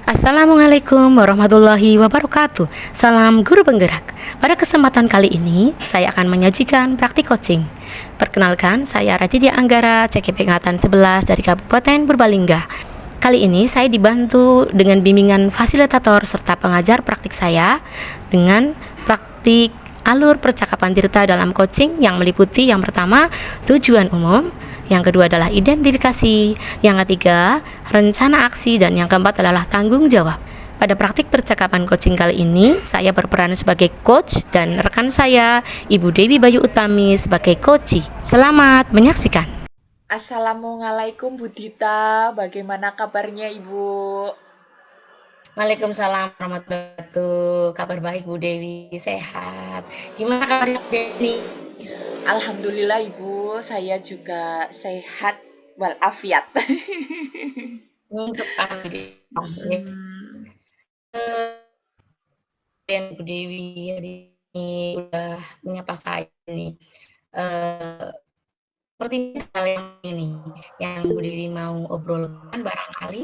Assalamualaikum warahmatullahi wabarakatuh. Salam guru penggerak. Pada kesempatan kali ini, saya akan menyajikan praktik coaching. Perkenalkan, saya Raditya Anggara, CKP Angkatan 11 dari Kabupaten Purbalingga. Kali ini saya dibantu dengan bimbingan fasilitator serta pengajar praktik saya dengan praktik alur percakapan Tirta dalam coaching yang meliputi yang pertama, tujuan umum, yang kedua adalah identifikasi, yang ketiga, rencana aksi, dan yang keempat adalah tanggung jawab. Pada praktik percakapan coaching kali ini, saya berperan sebagai coach dan rekan saya, Ibu Dewi Bayu Utami sebagai coachee. Selamat menyaksikan. Assalamualaikum Bu Dita, bagaimana kabarnya Ibu? Waalaikumsalam warahmatullahi wabarakatuh. Kabar baik Bu Dewi, sehat. Gimana kabarnya Bu Dewi? Alhamdulillah Ibu, saya juga sehat walafiat. Suka Bu Mm, Bu Dewi hari ini udah menyapa saya nih. Eh, Seperti hal yang ini yang Bu Dewi mau obrolkan barangkali.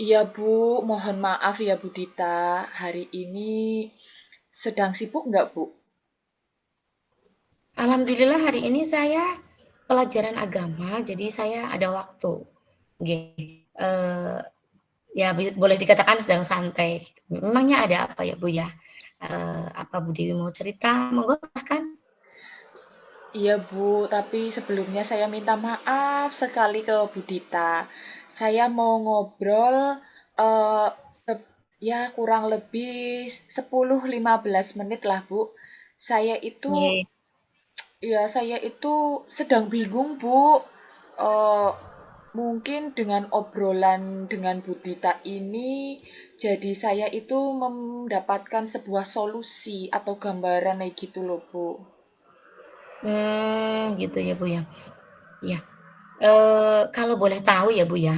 Iya Bu, mohon maaf ya Bu Dita, hari ini sedang sibuk nggak Bu? Alhamdulillah hari ini saya pelajaran agama, jadi saya ada waktu. Oke. Ya boleh dikatakan sedang santai. Memangnya ada apa ya Bu ya? Apa Bu Dewi mau cerita? Monggo silahkan. Iya Bu, tapi sebelumnya saya minta maaf sekali ke Bu Dita. Saya mau ngobrol eh, ya kurang lebih 10-15 menit lah Bu. Saya itu Nih. saya itu sedang bingung Bu. Eh, Mungkin dengan obrolan dengan Bu Dita ini, jadi saya itu mendapatkan sebuah solusi atau gambaran kayak gitu loh Bu. Gitu ya Bu ya. Iya. Kalau boleh tahu ya Bu ya,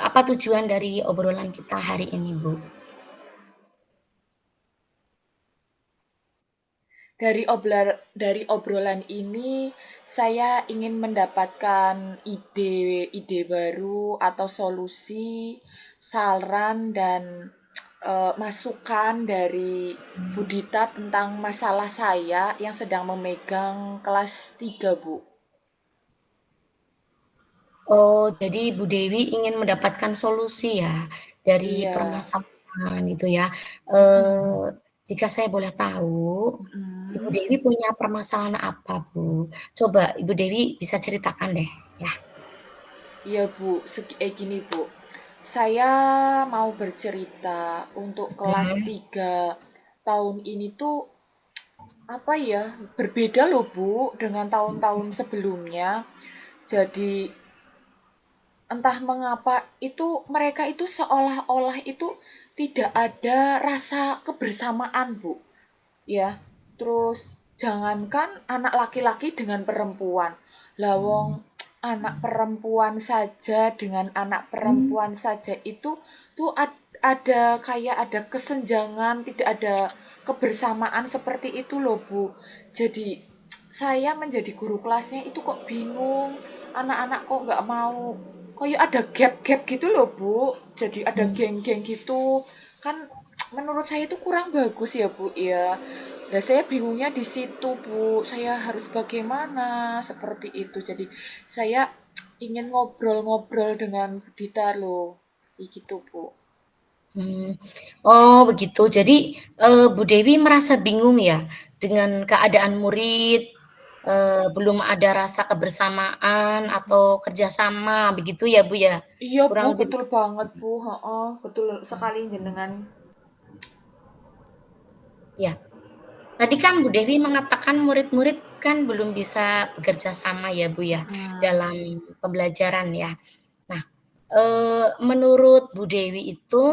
apa tujuan dari obrolan kita hari ini Bu? Dari obrolan ini, saya ingin mendapatkan ide-ide baru atau solusi, saran dan masukan dari Budita tentang masalah saya yang sedang memegang kelas 3 Bu. Oh, jadi Bu Dewi ingin mendapatkan solusi ya dari Iya. permasalahan itu ya. Mm-mm. Eee, Jika saya boleh tahu, Ibu Mm-mm. Dewi punya permasalahan apa, Bu? Coba Ibu Dewi bisa ceritakan deh ya. Iya Bu, gini Bu. Saya mau bercerita untuk kelas Mhm. 3 tahun ini tuh apa ya, berbeda loh Bu dengan tahun-tahun sebelumnya. Jadi entah mengapa itu mereka itu seolah-olah itu tidak ada rasa kebersamaan Bu. Ya, terus jangankan anak laki-laki dengan perempuan. Lawong anak perempuan saja dengan anak perempuan saja itu tuh ada kayak ada kesenjangan, tidak ada kebersamaan seperti itu loh, Bu. Jadi saya menjadi guru kelasnya itu kok bingung, anak-anak kok nggak mau, kayak ada gap-gap gitu loh, Bu. Jadi ada Mhm. geng-geng gitu. Kan menurut saya itu kurang bagus ya, Bu, ya. Nah, saya bingungnya di situ, Bu. Saya harus bagaimana seperti itu. Jadi, saya ingin ngobrol-ngobrol dengan Bu Dita loh. Gitu, Bu. Mmm. Oh begitu. Jadi, Bu Dewi merasa bingung ya dengan keadaan murid, belum ada rasa kebersamaan atau kerjasama begitu ya, Bu, ya? Iya, Bu, Kurang lebih betul banget, Bu. Heeh, betul sekali jenengan. ya. Tadi kan Bu Dewi mengatakan murid-murid kan belum bisa bekerja sama ya, Bu, ya, Hmm. dalam pembelajaran ya. Nah, menurut Bu Dewi itu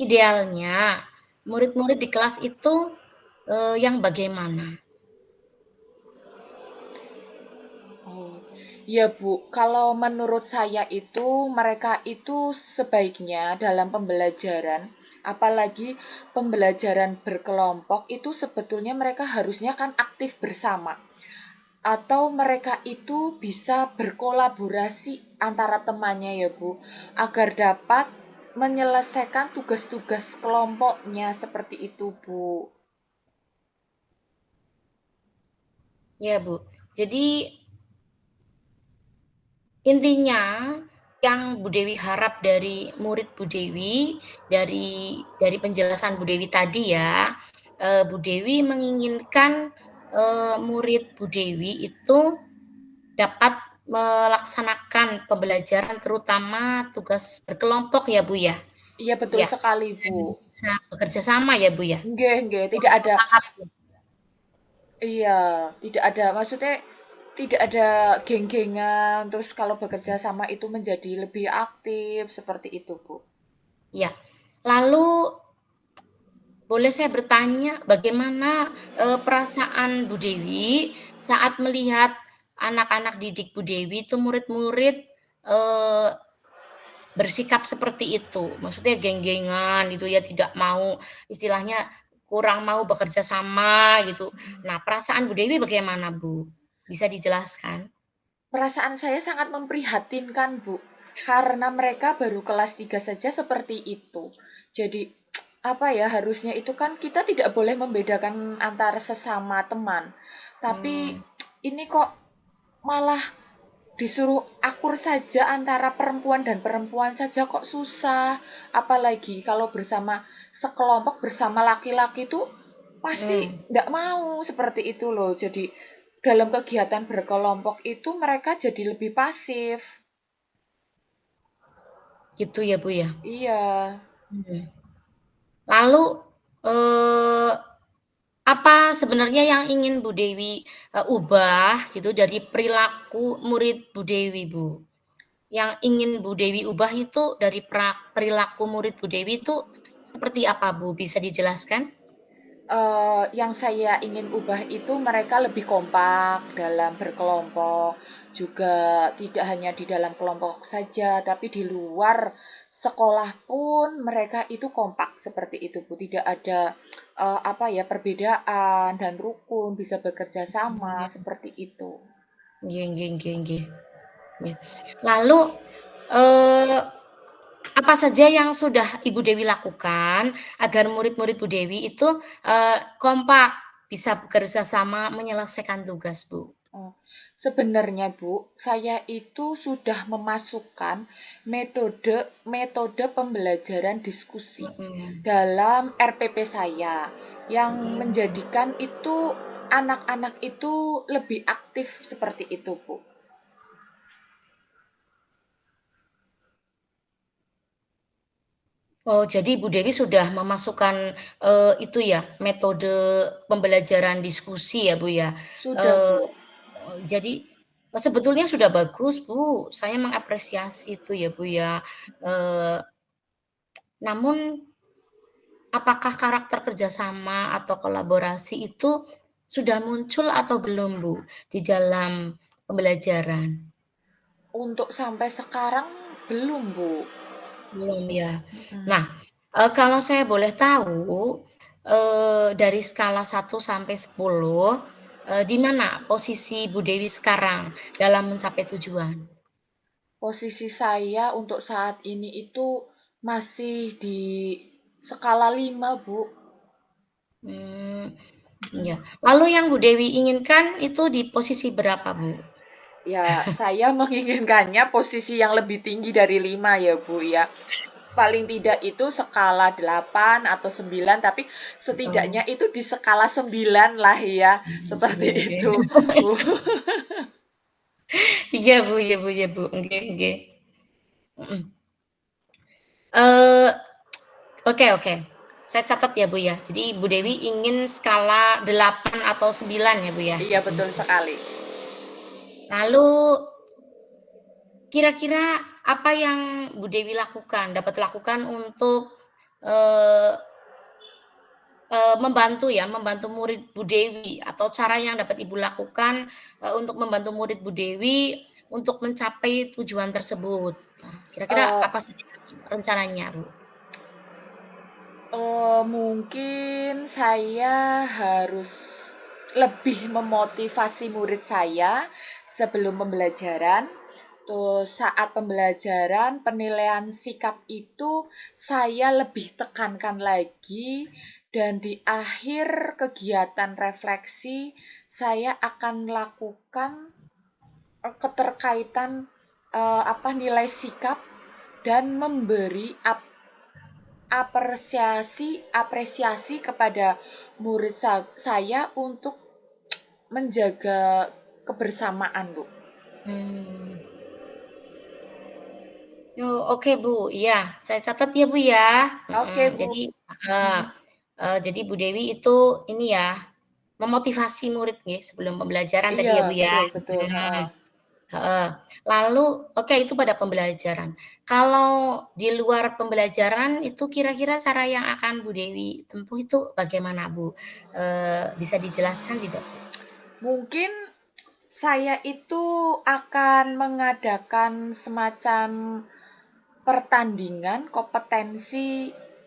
idealnya murid-murid di kelas itu, yang bagaimana? Oh, iya Bu, kalau menurut saya itu mereka itu sebaiknya dalam pembelajaran, apalagi pembelajaran berkelompok itu sebetulnya mereka harusnya kan aktif bersama. Atau mereka itu bisa berkolaborasi antara temannya ya Bu, agar dapat menyelesaikan tugas-tugas kelompoknya seperti itu, Bu. Ya, Bu. Jadi intinya yang Bu Dewi harap dari murid Bu Dewi, dari penjelasan Bu Dewi tadi ya, Bu Dewi menginginkan murid Bu Dewi itu dapat melaksanakan pembelajaran terutama tugas berkelompok ya Bu ya. Iya, betul Ya, sekali, dan Bu. bisa bekerja sama ya Bu ya. Nggih, nggih, Wah, tidak ada. semangat Bu. Iya, tidak ada, maksudnya tidak ada geng-gengan, terus kalau bekerja sama itu menjadi lebih aktif, seperti itu, Bu. Ya. Lalu boleh saya bertanya bagaimana perasaan Bu Dewi saat melihat anak-anak didik Bu Dewi itu murid-murid eh, bersikap seperti itu, maksudnya geng-gengan gitu ya, tidak mau istilahnya kurang mau bekerja sama gitu. Nah, perasaan Bu Dewi bagaimana Bu? Bisa dijelaskan? Perasaan saya sangat memprihatinkan, Bu, karena mereka baru kelas 3 saja seperti itu. Jadi, apa ya, harusnya itu kan kita tidak boleh membedakan antara sesama teman. Tapi Hmm, ini kok malah disuruh akur saja antara perempuan dan perempuan saja kok susah. Apalagi kalau bersama sekelompok bersama laki-laki itu pasti hmm, nggak mau seperti itu loh. Jadi dalam kegiatan berkelompok itu mereka jadi lebih pasif. gitu ya Bu ya. Iya. Hmm. Lalu eh, apa sebenarnya yang ingin Bu Dewi ubah gitu dari perilaku murid Bu Dewi, Bu? Yang ingin Bu Dewi ubah itu dari perilaku murid Bu Dewi itu seperti apa, Bu? Bisa dijelaskan? Yang saya ingin ubah itu mereka lebih kompak dalam berkelompok, juga tidak hanya di dalam kelompok saja, tapi di luar sekolah pun mereka itu kompak seperti itu, Bu. Tidak ada apa ya, perbedaan dan rukun, bisa bekerja sama seperti itu. Nggih, nggih, nggih, nggih. Ya. Lalu eh, apa saja yang sudah Ibu Dewi lakukan agar murid-murid Bu Dewi itu kompak bisa bekerja sama menyelesaikan tugas, Bu? Oh, sebenarnya Bu, saya itu sudah memasukkan metode metode pembelajaran diskusi Mhm. dalam RPP saya yang Mhm. menjadikan itu anak-anak itu lebih aktif seperti itu, Bu. Oh, jadi Bu Dewi sudah memasukkan, itu ya, metode pembelajaran diskusi ya, Bu, ya? Sudah, Eee, Bu. jadi sebetulnya sudah bagus, Bu, saya mengapresiasi itu ya, Bu, ya. Eee, Namun apakah karakter kerjasama atau kolaborasi itu sudah muncul atau belum, Bu, di dalam pembelajaran? Untuk sampai sekarang belum, Bu. Belum ya. Mm. Nah, kalau saya boleh tahu, dari skala 1 sampai 10, di mana posisi Bu Dewi sekarang dalam mencapai tujuan? Posisi saya untuk saat ini itu masih di skala 5, Bu. Mmm, iya. Lalu yang Bu Dewi inginkan itu di posisi berapa, Bu? Ya, saya menginginkannya posisi yang lebih tinggi dari 5 ya, Bu, ya. Paling tidak itu skala 8 atau 9, tapi setidaknya Oh, itu di skala 9 lah ya. oke, Seperti oke. itu, Bu. Iya, Bu, iya, Bu, iya, Bu. Nggih, nggih. Mhm. Eee, oke, oke. Saya catat ya, Bu, ya. Jadi Bu Dewi ingin skala 8 atau 9 ya, Bu, ya? Iya, Mhm. betul sekali. Lalu kira-kira apa yang Bu Dewi dapat lakukan untuk, eee membantu ya, membantu murid Bu Dewi atau cara yang dapat Ibu lakukan, untuk membantu murid Bu Dewi untuk mencapai tujuan tersebut? Nah, kira-kira Eh, apa saja rencananya, Bu? Mungkin saya harus lebih memotivasi murid saya sebelum pembelajaran. Tuh, saat pembelajaran, penilaian sikap itu saya lebih tekankan lagi dan di akhir kegiatan refleksi saya akan lakukan keterkaitan nilai sikap dan memberi apresiasi apresiasi kepada murid saya untuk menjaga kebersamaan, Bu. Hmm. Oke Bu, iya saya catat ya Bu ya. Oke, Bu. Jadi jadi Bu Dewi itu ini ya, memotivasi murid nggih sebelum pembelajaran Iya, tadi ya Bu ya? betul betul, heeh. Mhm, heeh. Lalu oke itu pada pembelajaran. Kalau di luar pembelajaran itu kira-kira cara yang akan Bu Dewi tempuh itu bagaimana Bu? Bisa dijelaskan tidak Bu? Mungkin saya itu akan mengadakan semacam pertandingan kompetensi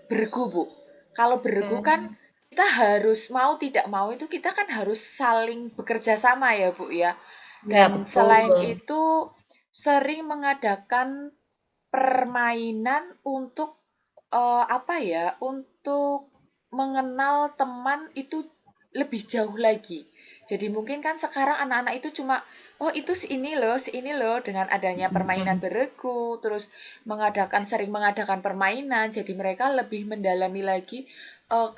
bergu, Bu. Kalau bergu kan Mmm, kita harus mau tidak mau itu kita kan harus saling bekerja sama ya, Bu, ya. iya Dan betul. selain itu sering mengadakan permainan untuk untuk mengenal teman itu lebih jauh lagi. Jadi mungkin kan sekarang anak-anak itu cuma, oh itu si ini loh, dengan adanya permainan Mhm. beregu, terus sering mengadakan permainan, jadi mereka lebih mendalami lagi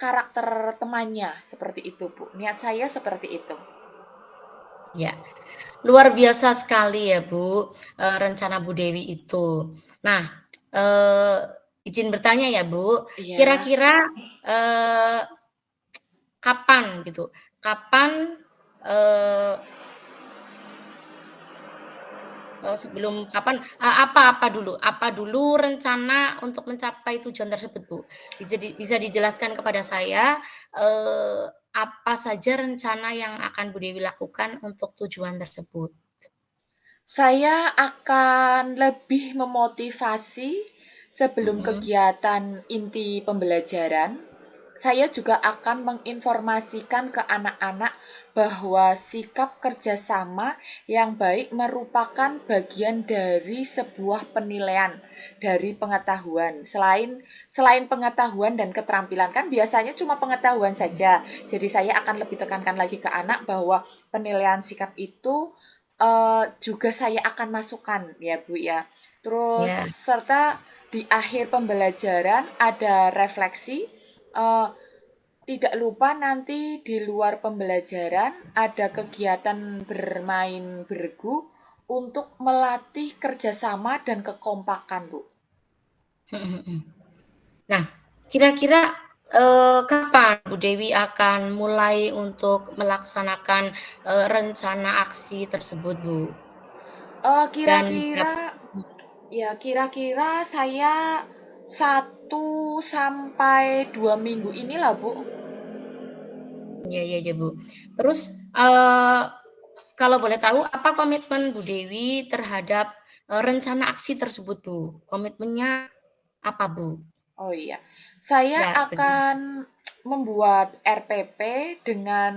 karakter temannya, seperti itu, Bu. Niat saya seperti itu. Ya, luar biasa sekali ya Bu, rencana Bu Dewi itu. Nah, izin bertanya ya Bu, Iya. kira-kira, eee, kapan gitu, kapan, eee sebelum kapan, apa dulu rencana untuk mencapai tujuan tersebut Bu? Bisa dijelaskan kepada saya, apa saja rencana yang akan Bu Dewi lakukan untuk tujuan tersebut? Saya akan lebih memotivasi sebelum Mhm. kegiatan inti pembelajaran. Saya juga akan menginformasikan ke anak-anak bahwa sikap kerjasama yang baik merupakan bagian dari sebuah penilaian dari pengetahuan. Selain pengetahuan dan keterampilan kan biasanya cuma pengetahuan saja. Jadi saya akan lebih tekankan lagi ke anak bahwa penilaian sikap itu juga saya akan masukkan ya Bu ya. Terus Ya. serta di akhir pembelajaran ada refleksi. eh, Tidak lupa nanti di luar pembelajaran ada kegiatan bermain bergu untuk melatih kerjasama dan kekompakan, Bu. Mhm mhm. Nah, kira-kira, kapan Bu Dewi akan mulai untuk melaksanakan, rencana aksi tersebut, Bu? Dan Kira-kira kira-kira saya 1 sampai 2 minggu inilah, Bu. ya ya ya, Bu. Terus, kalau boleh tahu apa komitmen Bu Dewi terhadap, rencana aksi tersebut, Bu? Komitmennya apa, Bu? Oh iya, saya Ya, akan membuat RPP dengan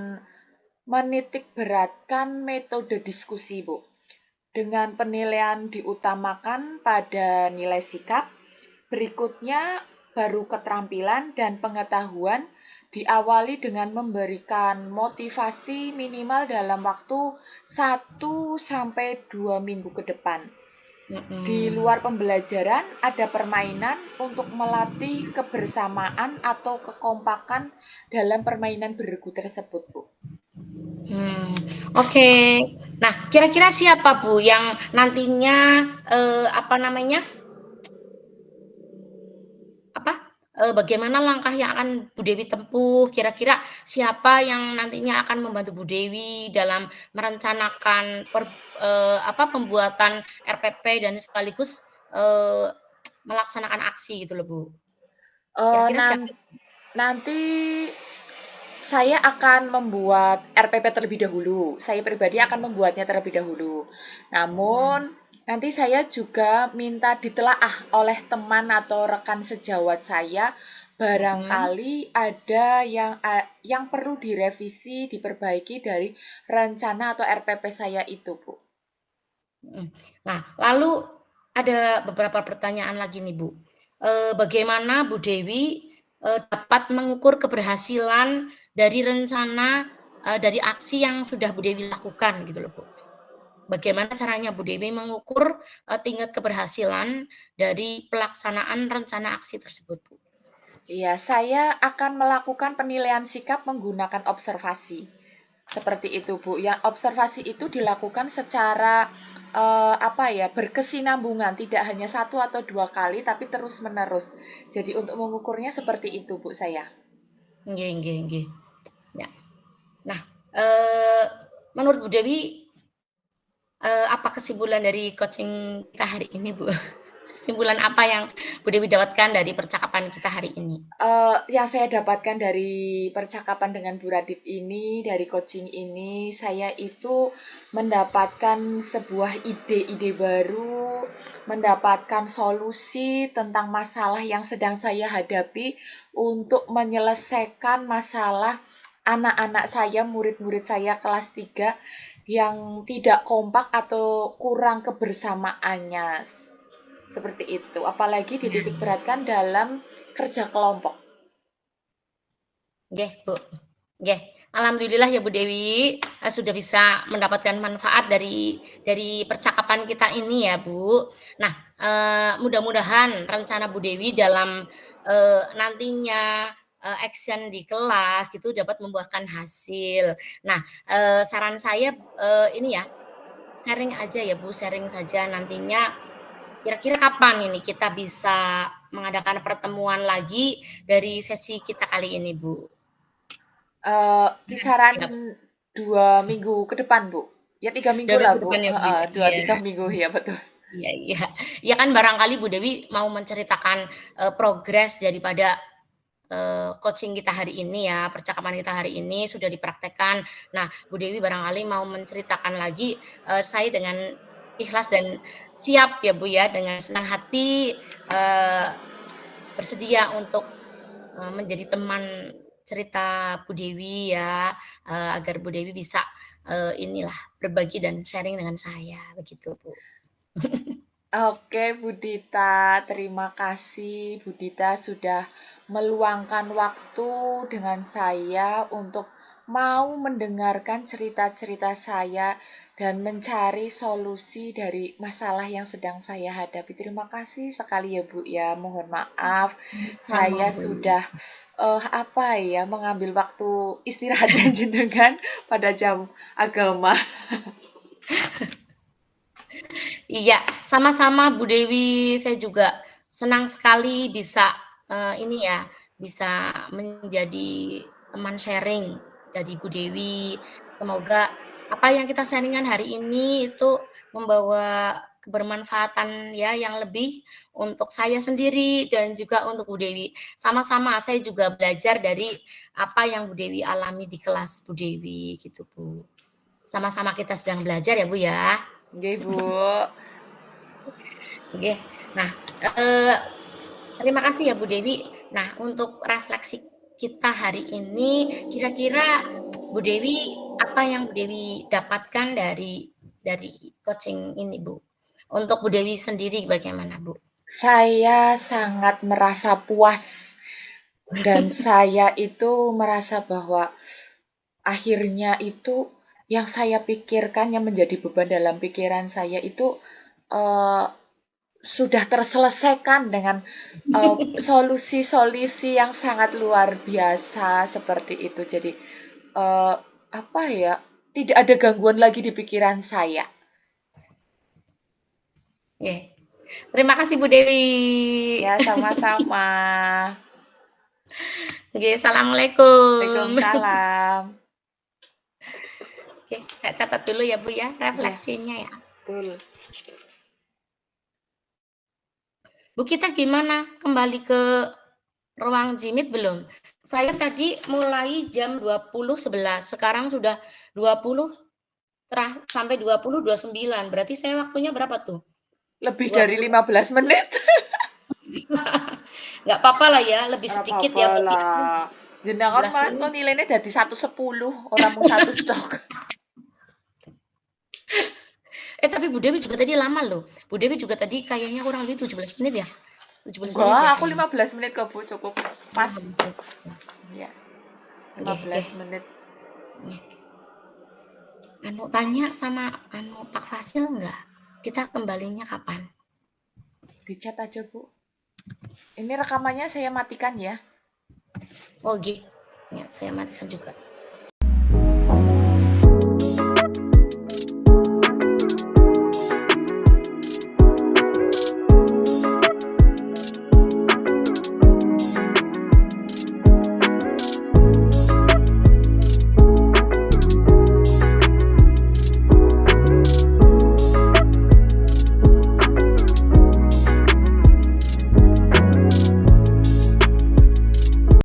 menitik beratkan metode diskusi, Bu. Dengan penilaian diutamakan pada nilai sikap, berikutnya baru keterampilan dan pengetahuan diawali dengan memberikan motivasi minimal dalam waktu 1 sampai 2 minggu ke depan. Di mhm. luar pembelajaran ada permainan untuk melatih kebersamaan atau kekompakan dalam permainan beregu tersebut, Bu. Hmm, oke. Nah, kira-kira siapa, Bu, yang nantinya, apa namanya, apa, bagaimana langkah yang akan Bu Dewi tempuh? Kira-kira siapa yang nantinya akan membantu Bu Dewi dalam merencanakan pembuatan RPP dan sekaligus, melaksanakan aksi gitu loh, Bu. Eh, Kira-kira siapa? nan- Nanti saya akan membuat RPP terlebih dahulu. Saya pribadi akan membuatnya terlebih dahulu. Namun, nanti saya juga minta ditelaah oleh teman atau rekan sejawat saya. Mhm. Barangkali ada yang perlu direvisi, diperbaiki dari rencana atau RPP saya itu, Bu. Mhm. Nah, lalu ada beberapa pertanyaan lagi nih, Bu. Bagaimana Bu Dewi, dapat mengukur keberhasilan dari rencana, dari aksi yang sudah Bu Dewi lakukan gitu loh, Bu? Bagaimana caranya Bu Dewi mengukur, tingkat keberhasilan dari pelaksanaan rencana aksi tersebut, Bu? Iya, saya akan melakukan penilaian sikap menggunakan observasi. Seperti itu, Bu. Yang observasi itu dilakukan secara apa ya, berkesinambungan, tidak hanya satu atau dua kali, tapi terus-menerus. Jadi untuk mengukurnya seperti itu, Bu, saya. Nggih nggih nggih. Ya. Nah, eee, menurut Bu Dewi, apa kesimpulan dari coaching kita hari ini, Bu? Kesimpulan apa yang Bu Dewi dapatkan dari percakapan kita hari ini? Yang saya dapatkan dari percakapan dengan Bu Radit ini, dari coaching ini, saya itu mendapatkan sebuah ide-ide baru, mendapatkan solusi tentang masalah yang sedang saya hadapi untuk menyelesaikan masalah anak-anak saya, murid-murid saya kelas 3 yang tidak kompak atau kurang kebersamaannya. Seperti itu. Apalagi dititik beratkan dalam kerja kelompok. Nggih, Bu. Nggih. Alhamdulillah ya Bu Dewi, sudah bisa mendapatkan manfaat dari percakapan kita ini ya, Bu. Nah, mudah-mudahan rencana Bu Dewi dalam, nantinya, action di kelas gitu dapat membuahkan hasil. Nah, saran saya, ini ya, sharing aja ya Bu, sharing saja nantinya kira-kira kapan ini kita bisa mengadakan pertemuan lagi dari sesi kita kali ini, Bu? Kisaran Iya, 2 minggu ke depan, Bu. Ya 3 minggu 2 lah, minggu Bu. depan ya, Bu, Heeh, ya? dua Iya tiga minggu ya betul. iya iya. Ya kan barangkali Bu Dewi mau menceritakan, progres daripada, coaching kita hari ini ya, percakapan kita hari ini sudah dipraktekkan. Nah, Bu Dewi barangkali mau menceritakan lagi, saya dengan ikhlas dan siap ya, Bu, ya, dengan senang hati, eee, bersedia untuk, menjadi teman cerita Bu Dewi ya, agar Bu Dewi bisa, inilah berbagi dan sharing dengan saya, begitu, Bu. Oke, Bu Dita, terima kasih Bu Dita sudah meluangkan waktu dengan saya untuk mau mendengarkan cerita-cerita saya dan mencari solusi dari masalah yang sedang saya hadapi. Terima kasih sekali ya Bu ya. Mohon maaf Sama, saya Bu. sudah apa ya mengambil waktu istirahatnya jenengan pada jam agama. Iya, sama-sama Bu Dewi, saya juga senang sekali bisa, ini ya, bisa menjadi teman sharing dari Bu Dewi. Semoga apa yang kita sharing-kan hari ini itu membawa kebermanfaatan ya yang lebih untuk saya sendiri dan juga untuk Bu Dewi. Sama-sama saya juga belajar dari apa yang Bu Dewi alami di kelas Bu Dewi gitu, Bu. Sama-sama kita sedang belajar ya, Bu, ya. Oke, Bu. Oke. Nah, eee, terima kasih ya Bu Dewi. Nah, untuk refleksi kita hari ini, kira-kira Bu Dewi, apa yang Bu Dewi dapatkan dari coaching ini, Bu? Untuk Bu Dewi sendiri bagaimana, Bu? Saya sangat merasa puas dan saya itu merasa bahwa akhirnya itu yang saya pikirkan yang menjadi beban dalam pikiran saya itu eh, sudah terselesaikan dengan solusi-solusi yang sangat luar biasa seperti itu. Jadi eh, apa ya? Tidak ada gangguan lagi di pikiran saya. Oke. Terima kasih Bu Dewi. Ya, sama-sama. Oke, assalamualaikum. Waalaikumsalam. Oke, saya catat dulu ya Bu ya, Ya, refleksinya ya. betul. Bu kita gimana? Kembali ke ruang jimit belum? Saya tadi mulai jam 20.11, sekarang sudah 20 sampai 20.29, berarti saya waktunya berapa tuh? Lebih dari 20 15 menit. nggak apa-apa lah ya, lebih Ora sedikit apa-apa ya berarti aku lah. Jenengan 15 mah menit. kok nilainya dadi 110, ora mung 1 stok. Tapi Bu Dewi juga tadi lama loh. Bu Dewi juga tadi kayaknya kurang lebih 17 menit ya? 17 menit Enggak, ya aku kayaknya? 15 menit kok, Bu, cukup. Oh, Pas. 15. Ya, Oke, oke. 15 menit. Tanya sama Pak Fasil nggak? Kita kembalinya kapan? Di chat aja, Bu. Ini rekamannya saya matikan ya. Oh, gitu. Ya, saya matikan juga.